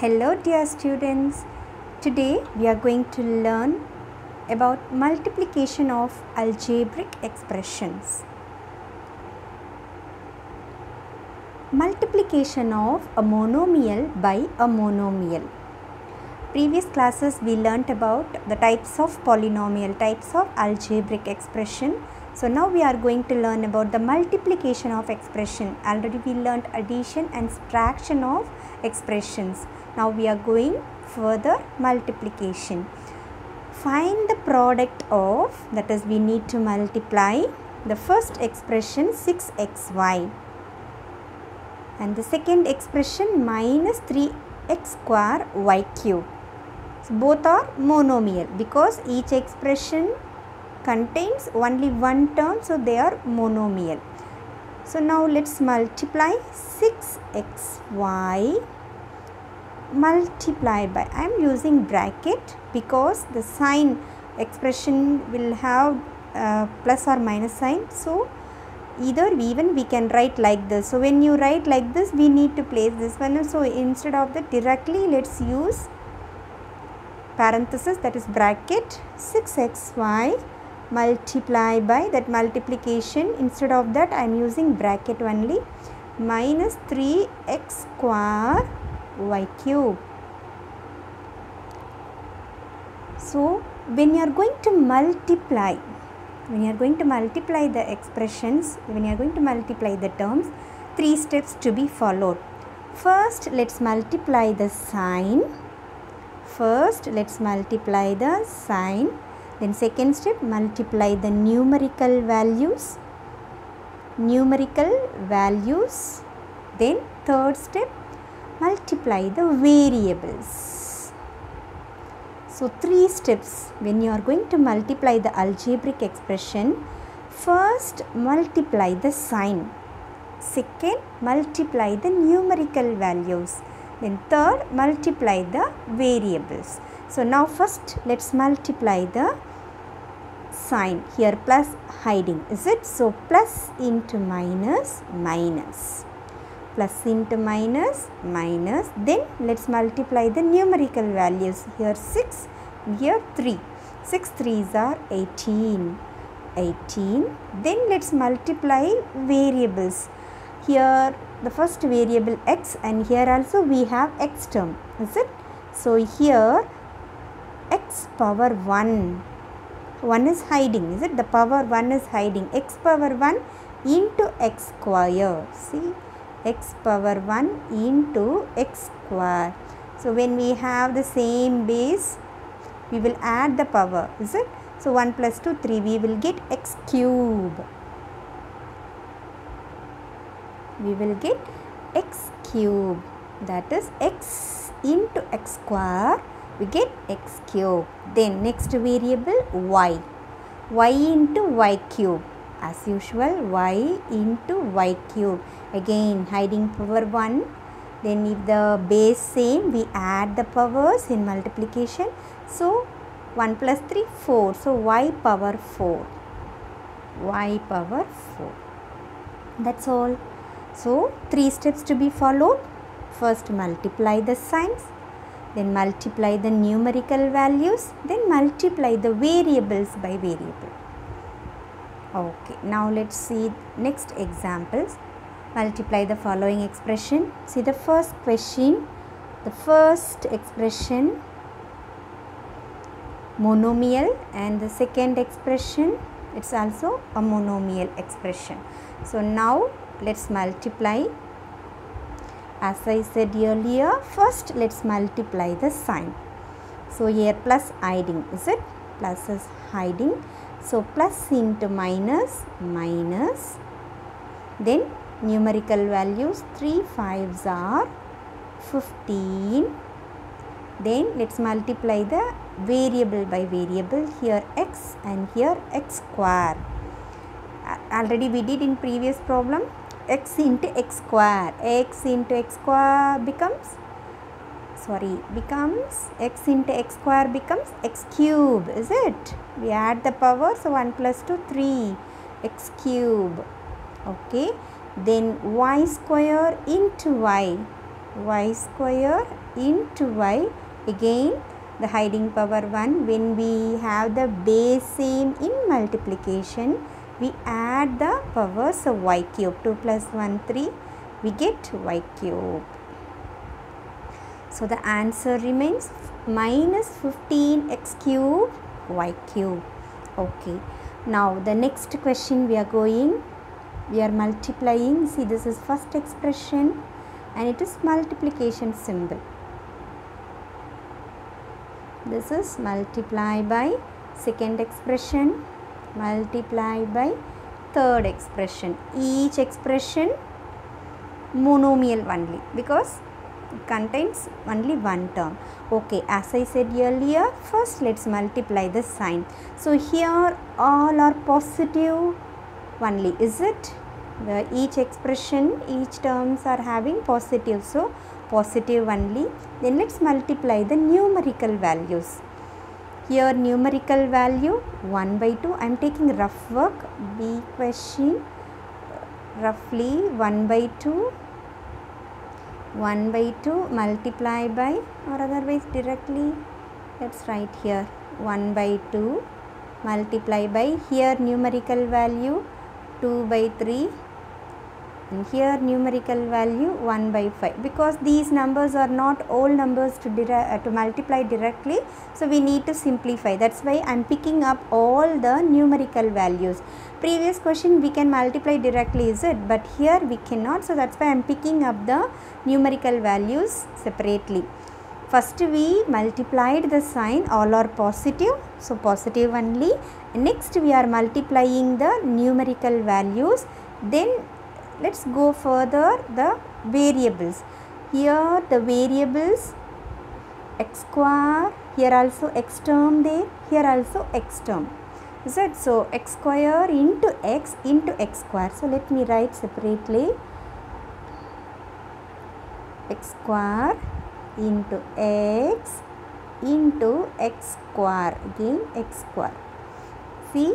Hello dear students, today we are going to learn about multiplication of algebraic expressions. Multiplication of a monomial by a monomial. Previous classes we learnt about the types of polynomial, types of algebraic expression. So now we are going to learn about the multiplication of expression. Already we learnt addition and subtraction of expressions. Now we are going further multiplication. Find the product of, that is we need to multiply the first expression 6xy and the second expression minus 3x square y cube. So both are monomial because each expression contains only one term, so they are monomial. So now let's multiply 6xy multiply by, I am using bracket because the sign expression will have plus or minus sign. So either even we can write like this. So when you write like this, we need to place this one. So instead of that, directly let's use parenthesis, that is bracket 6xy multiply by, that multiplication, instead of that I am using bracket only, minus 3x square y cube. So when you are going to multiply, the expressions, when you are going to multiply the terms, 3 steps to be followed. First let's multiply the sign. Then second step, multiply the numerical values. Then third step, multiply the variables. So 3 steps when you are going to multiply the algebraic expression. First, multiply the sign. Second, multiply the numerical values. Then third, multiply the variables. So now first let's multiply the sign. Here plus hiding, is it? So plus into minus, minus. Plus into minus, minus. Then let's multiply the numerical values. Here 6, here 3. 6 3s are 18. Then let's multiply variables. Here the first variable x, and here also we have x term, is it? So here x power 1 is hiding, is it? The power 1 is hiding. X power 1 into x square. See, x power 1 into x square. So when we have the same base, we will add the power, is it? So 1 plus 2, 3, we will get x cube. That is x into x square, we get x cube. Then next variable y into y cube. As usual, y into y cube. Again hiding power 1. Then if the base same, we add the powers in multiplication. So 1 plus 3, 4. So y power 4. That's all. So 3 steps to be followed. First multiply the signs, then multiply the numerical values, then multiply the variables by variable. Okay, now let's see next examples. Multiply the following expression. See the first question, the first expression monomial, and the second expression, it's also a monomial expression. So now let's multiply. As I said earlier, first let's multiply the sign. So here plus hiding, is it? Plus is hiding. So plus into minus, minus. Then numerical values, 3 5s are 15. Then let's multiply the variable by variable. Here x and here x square. Already we did in previous problem. X into x square. X into x square becomes x into x square becomes x cube, is it? We add the power, so 1 plus 2, 3 x cube. Okay. Then y square into y. y square into y. Again the hiding power 1. When we have the base same in multiplication, we add the powers of y cube. 2 plus 1 3. We get y cube. So the answer remains minus 15x cube y cube. Okay. Now the next question we are multiplying. See, this is first expression and it is multiplication symbol. This is multiply by second expression, multiply by third expression. Each expression monomial only because it contains only one term. Okay, as I said earlier, first let's multiply the sign. So here all are positive only, is it? Each expression, each terms are having positive, so positive only. Then let's multiply the numerical values. Here numerical value 1 by 2. I am taking rough work. B question roughly 1 by 2. 1 by 2 multiply by, or otherwise directly let's write here 1 by 2 multiply by, here numerical value 2 by 3 and here numerical value 1 by 5, because these numbers are not all numbers to multiply directly, so we need to simplify. That's why I am picking up all the numerical values. Previous question we can multiply directly, is it? But here we cannot, so that's why I am picking up the numerical values separately. First we multiplied the sign, all are positive, so positive only. Next we are multiplying the numerical values. Then let's go further the variables. Here the variables x square, here also x term there, here also x term. Is it? So x square into x square. So let me write separately. X square into x square. Again x square. See,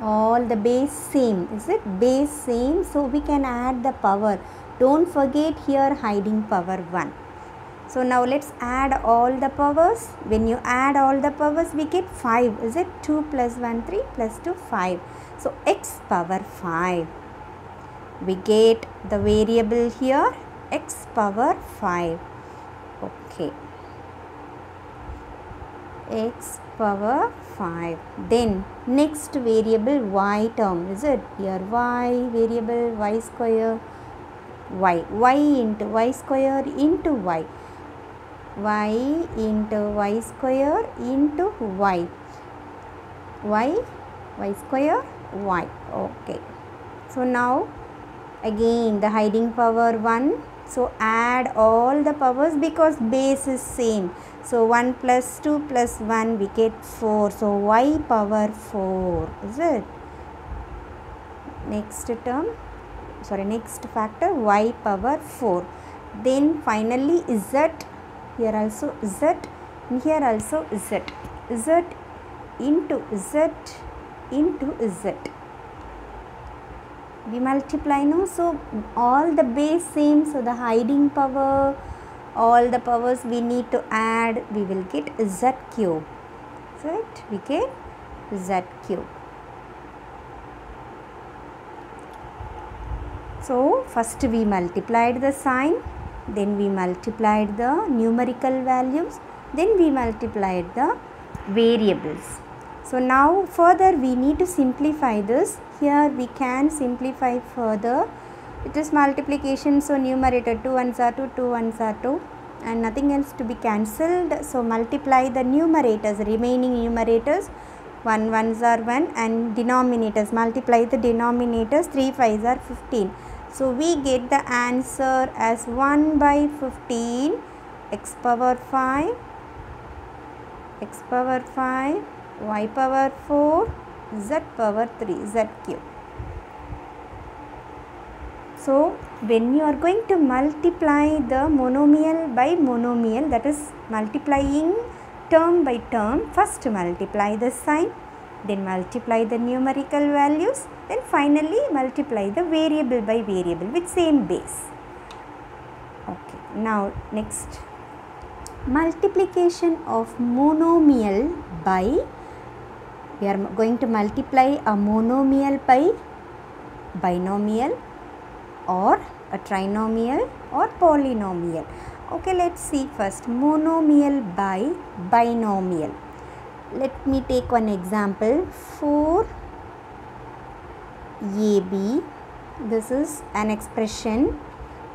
all the base same, is it? Base same, so we can add the power. Don't forget here hiding power 1. So now let's add all the powers. When you add all the powers, we get 5, is it? 2 plus 1 3 plus 2 5. So x power 5. We get the variable here x power 5. Okay, x power 5. Then next variable y term, is it? Here y variable y square y into y square into y into y square into y square y. Okay, so now again the hiding power 1. So add all the powers because base is same. So 1 plus 2 plus 1 we get 4. So y power 4, is it? Next term, sorry, next factor y power 4. Then finally z, here also z and here also z. Z into z into z. We multiply now, so all the base same, so the hiding power, all the powers we need to add, we will get z cube. Right? We get z cube. So first we multiplied the sign, then we multiplied the numerical values, then we multiplied the variables. So now further we need to simplify this. Here we can simplify further. It is multiplication, so numerator 2 ones are 2, 2 ones are 2 and nothing else to be cancelled. So multiply the numerators, remaining numerators, 1 ones are 1 and denominators, multiply the denominators, 3 5s are 15. So we get the answer as 1 by 15 x power 5, x power 5, y power 4, z power 3, z cube. So when you are going to multiply the monomial by monomial, that is multiplying term by term, first multiply the sign, then multiply the numerical values, then finally multiply the variable by variable with same base. Okay, now next, multiplication of monomial by, we are going to multiply a monomial by binomial or a trinomial or polynomial. Okay, let's see first monomial by binomial. Let me take one example. 4ab, this is an expression.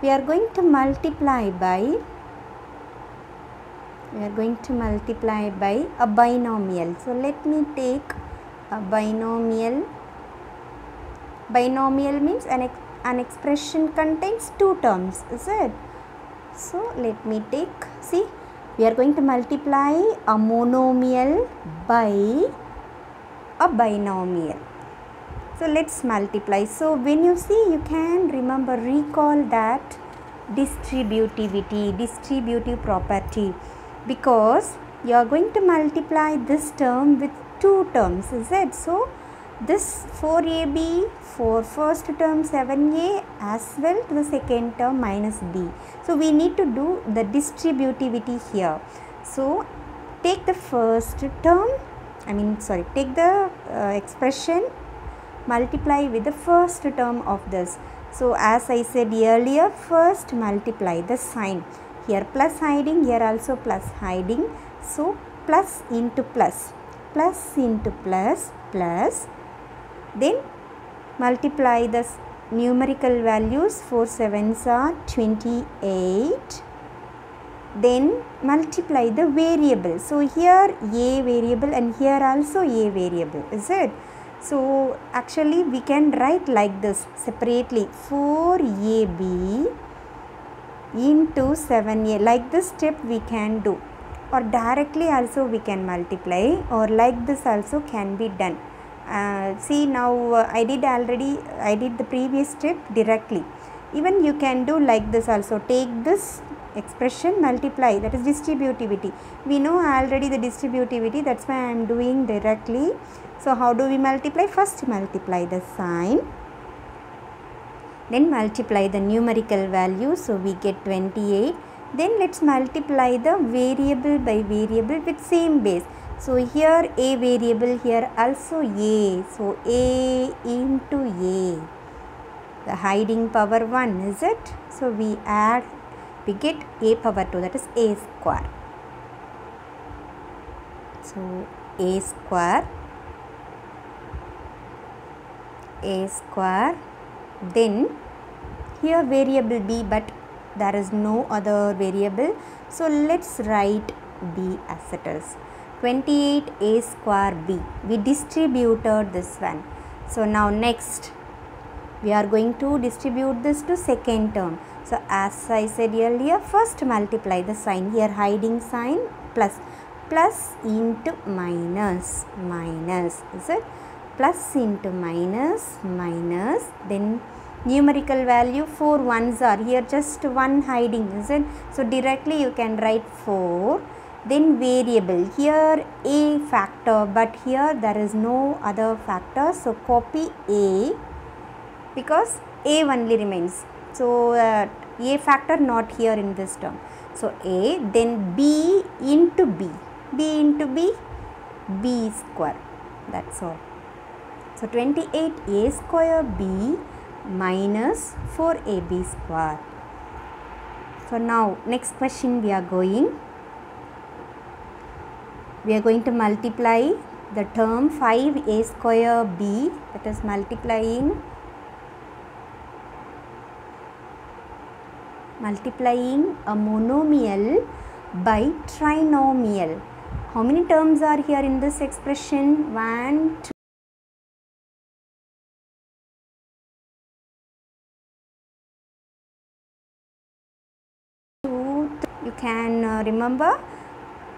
We are going to multiply by a binomial. So let me take a binomial. Binomial means an expression contains two terms, is it? So let me take, see, we are going to multiply a monomial by a binomial. So let's multiply. So when you see, you can recall that distributive property, because you are going to multiply this term with two terms, is it? So this 4ab for first term 7a as well to the second term minus b. So we need to do the distributivity here. So take the first term, take the expression, multiply with the first term of this. So as I said earlier, first multiply the sign. Here plus hiding, here also plus hiding. So plus into plus, plus into plus, plus. Then multiply the numerical values. 4 7s are 28. Then multiply the variable. So here a variable and here also a variable, is it? So actually we can write like this separately, 4ab into 7a. Like this step we can do, or directly also we can multiply, or like this also can be done. See, now I did the previous step directly. Even you can do like this also. Take this expression, multiply, that is distributivity. We know already the distributivity, that's why I am doing directly. So how do we multiply? First multiply the sign, then multiply the numerical value, so we get 28. Then let's multiply the variable by variable with same base. So here a variable, here also a, so a into a, the hiding power 1, is it? So we add, we get a power 2, that is a square. So a square, then here variable b, but there is no other variable, so let's write b as it is. 28a square b, we distributed this one. So now next we are going to distribute this to second term. So as I said earlier, first multiply the sign. Here hiding sign, plus, plus into minus, minus, is it? Plus into minus, minus, then numerical value 4 ones are here, just one hiding, is it? So directly you can write 4. Then variable, here a factor, but here there is no other factor, so copy a, because a only remains. So a factor not here in this term. So a, then b into b, b into b, b square, that's all. So 28a square b minus 4ab square. So now next question we are going to multiply the term 5a square b, that is multiplying a monomial by trinomial. How many terms are here in this expression? 1, 2, you can remember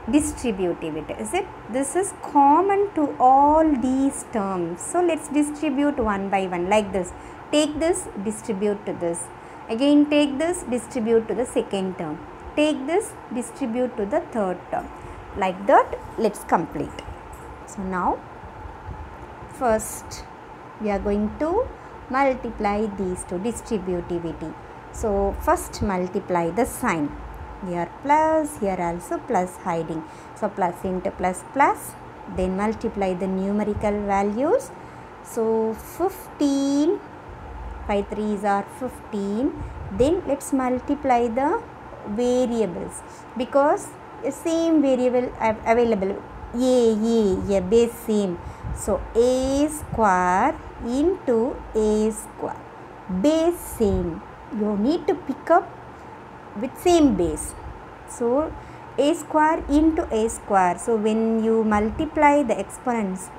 distributivity, is it? This is common to all these terms. So let's distribute one by one like this. Take this, distribute to this. Again take this, distribute to the second term. Take this, distribute to the third term. Like that, let's complete. So now first we are going to multiply these two, distributivity. So first multiply the sign. Here plus, here also plus hiding. So plus into plus plus. Then multiply the numerical values. So 15, 5 3s are 15. Then let's multiply the variables because the same variable available. A base same. So a square into a square. Base same. You need to pick up with same base. So a square into a square. So when you multiply the exponents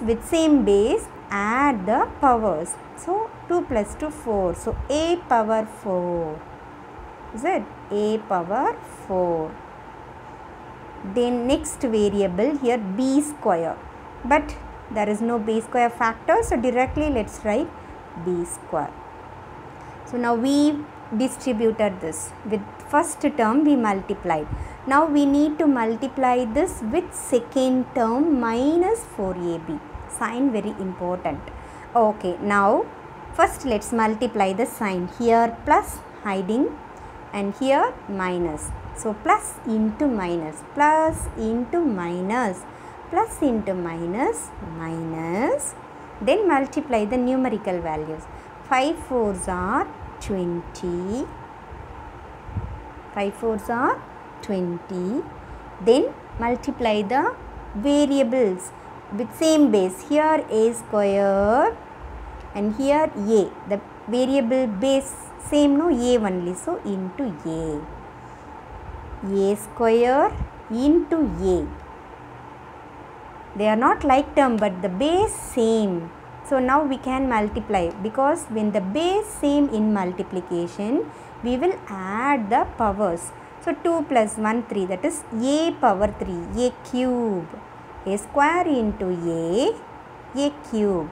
with same base, add the powers. So 2 plus 2 4. So a power 4. Is it? A power 4. Then next variable here b square. But there is no b square factor. So directly let's write b square. So now we distributed this. With first term we multiplied. Now we need to multiply this with second term minus 4ab. Sign very important. Okay, now first let's multiply the sign. Here plus hiding and here minus. So plus into minus, plus into minus, plus into minus, minus. Then multiply the numerical values. 5 4s are 20. 5 4s are 20. Then multiply the variables with same base. Here a square and here a. The variable base same, no, a only. So into a. A square into a. They are not like term but the base same. So now we can multiply because when the base same in multiplication, we will add the powers. So 2 plus 1 3, that is a power 3, a cube. A square into a cube.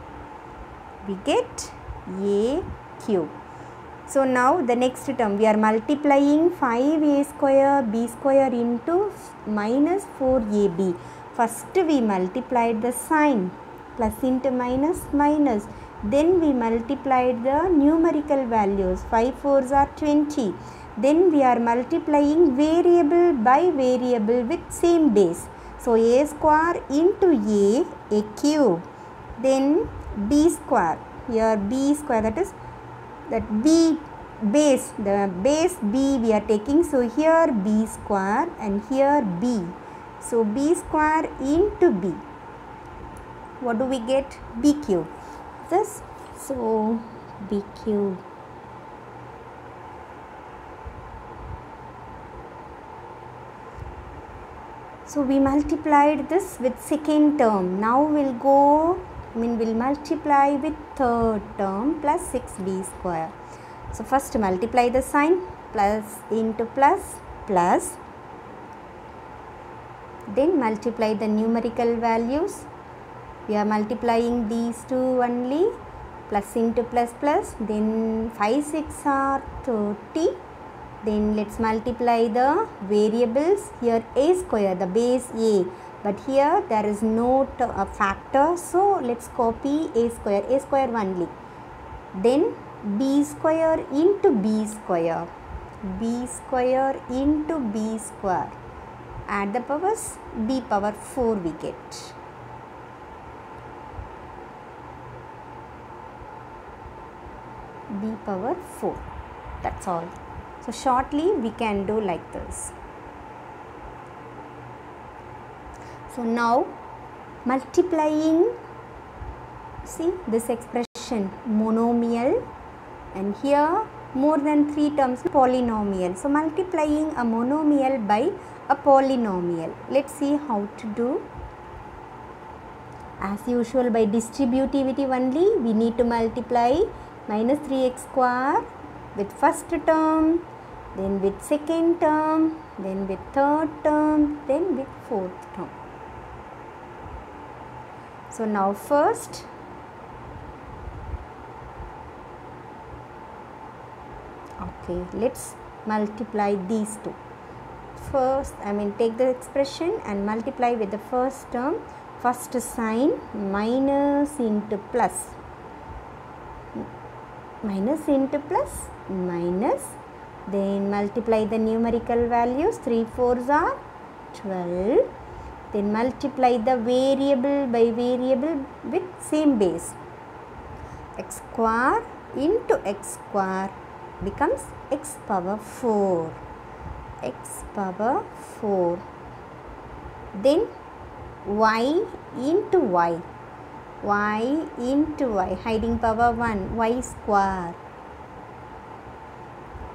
We get a cube. So now the next term we are multiplying 5a square b square into minus 4ab. First we multiplied the sign, plus into minus, minus. Then we multiplied the numerical values. 5 4s are 20. Then we are multiplying variable by variable with same base. So a square into a cube. Then b square. Here b square, that is that b base, the base b we are taking. So here b square and here b. So b square into b. What do we get? B cube. This. So b cube. So we multiplied this with second term. Now we'll multiply with third term plus 6b square. So first multiply the sign, plus into plus, plus. Then multiply the numerical values. We are multiplying these two only. Plus into plus, plus. Then 5 6 are 30. Then let's multiply the variables. Here a square, the base a. But here there is no factor. So let's copy a square only. Then b square into b square. B square into b square. Add the powers, b power 4 we get. B power 4. That's all. So shortly we can do like this. So now multiplying, see this expression monomial, and here more than 3 terms polynomial. So multiplying a monomial by a polynomial. Let's see how to do. As usual, by distributivity only, we need to multiply minus 3x square with first term, then with second term, then with third term, then with fourth term. So now first let's multiply these two. First, take the expression and multiply with the first term. First sign minus into plus. minus into plus, minus, then multiply the numerical values, 3 4s are 12, then multiply the variable by variable with same base, x square into x square becomes x power 4, x power 4, then y into y, y into y, hiding power 1, y square,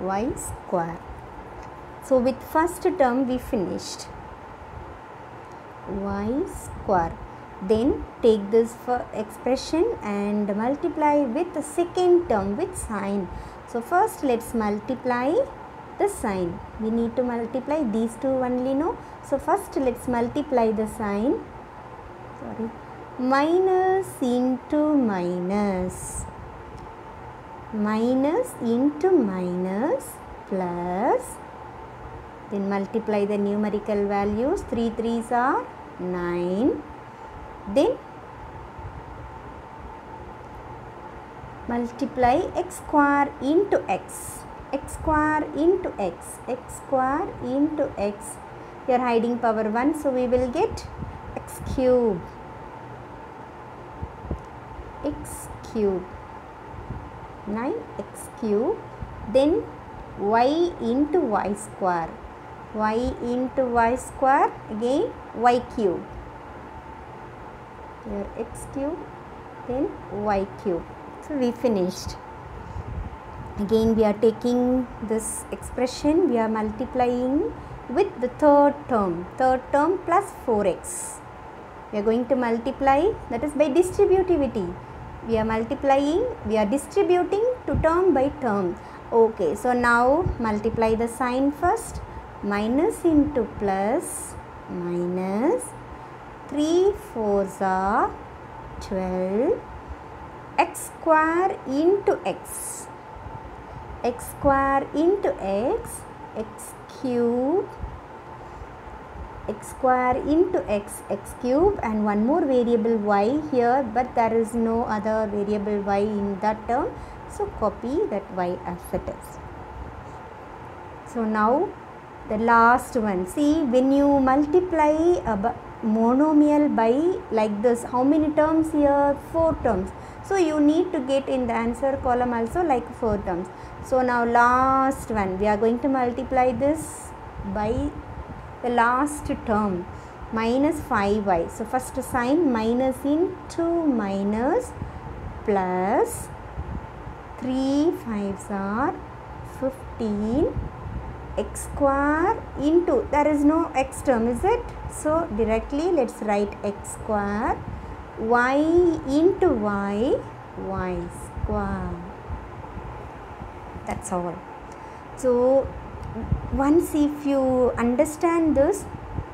y square. So with first term we finished, y square. Then take this for expression and multiply with the second term with sign. So first let's multiply the sign. We need to multiply these two only, no? So first let's multiply the sign. Minus into minus, minus into minus, plus, then multiply the numerical values, 3 3s are 9, then multiply x square into x, x square into x, x square into x. Here hiding power 1, so we will get x cube, x cube, 9x cube, then y into y square, y into y square, again y cube, here x cube, then y cube. So we finished. Again we are taking this expression, we are multiplying with the third term plus 4x. We are going to multiply, that is by distributivity. We are multiplying, we are distributing to term by term. Okay, so now multiply the sign first. Minus into plus, minus, 3 4s are 12, x square into x, x square into x, x cube, x square into x, x cube, and one more variable y here, but there is no other variable y in that term, so copy that y as it is. So now the last one, see, when you multiply a monomial by like this, how many terms here? 4 terms. So you need to get in the answer column also like 4 terms. So now last one, we are going to multiply this by the last term, minus 5y. So first sign, minus into minus, plus, 3 5s are 15, x square into, there is no x term, is it? So directly let's write x square, y into y, y square. That's all. So once if you understand this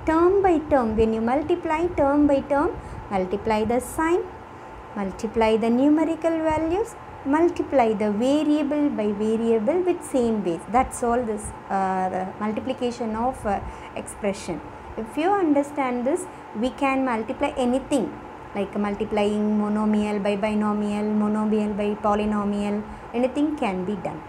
term by term, when you multiply term by term, multiply the sign, multiply the numerical values, multiply the variable by variable with same base. That's all this the multiplication of expression. If you understand this, we can multiply anything, like multiplying monomial by binomial, monomial by polynomial, anything can be done.